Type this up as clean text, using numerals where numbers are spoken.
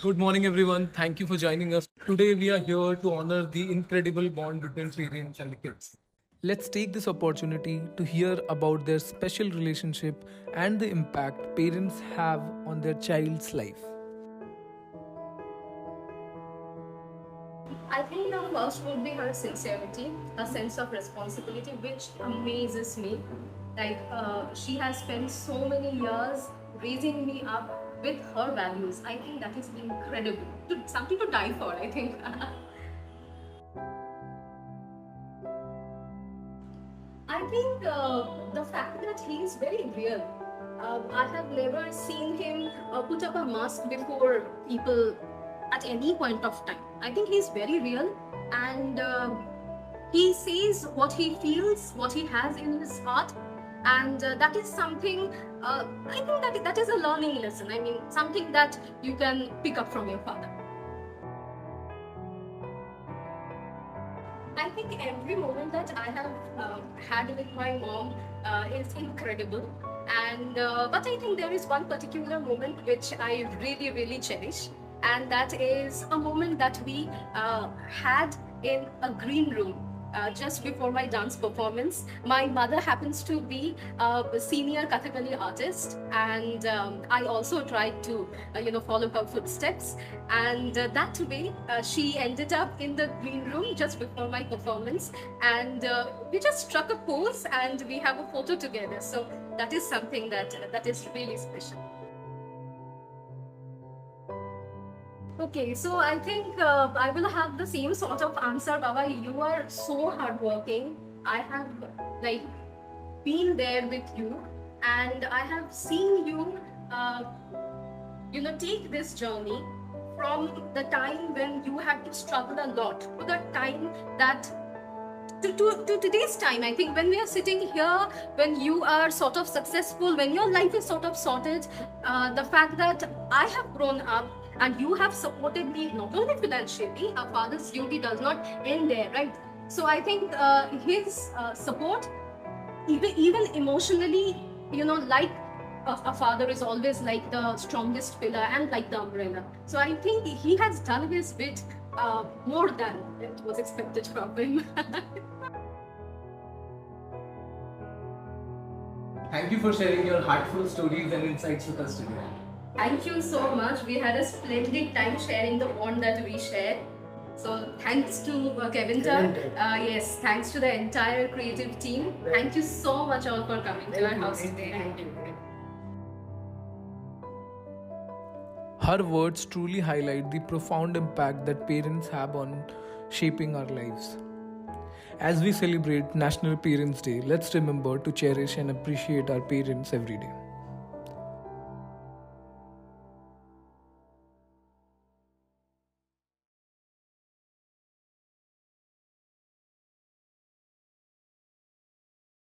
Good morning, everyone. Thank you for joining us. Today, we are here to honor the incredible bond between parents and the kids. Let's take this opportunity to hear about their special relationship and the impact parents have on their child's life. I think the first would be her sincerity, a sense of responsibility, which amazes me. She has spent so many years raising me up with her values. I think that is incredible. Something to die for, I think. I think the fact that he is very real. I have never seen him put up a mask before people at any point of time. I think he's very real, and he says what he feels, what he has in his heart, and that is something. I think that is a learning lesson. I mean, something that you can pick up from your father. I think every moment that I have had with my mom is incredible. And but I think there is one particular moment which I really cherish, and that is a moment that we had in a green room. Just before my dance performance, my mother happens to be a senior Kathakali artist, and I also tried to, follow her footsteps. And that way, she ended up in the green room just before my performance, and we just struck a pose, and we have a photo together. So that is something that is really special. Okay, so I think I will have the same sort of answer, Baba. You are so hardworking. I have like been there with you, and I have seen you, take this journey from the time when you had to struggle a lot to the time that to today's time. I think when we are sitting here, when you are sort of successful, when your life is sort of sorted, the fact that I have grown up and you have supported me not only financially, a father's duty does not end there, right? So I think his support, even emotionally, like a father is always like the strongest pillar and like the umbrella. So I think he has done his bit more than it was expected from him. Thank you for sharing your heartful stories and insights with us today. Thank you so much. We had a splendid time sharing the bond that we shared. So thanks to Kevin Tuck. Yes, thanks to the entire creative team. Thank you so much all for coming to our house today. Thank you. Her words truly highlight the profound impact that parents have on shaping our lives. As we celebrate National Parents' Day, let's remember to cherish and appreciate our parents every day.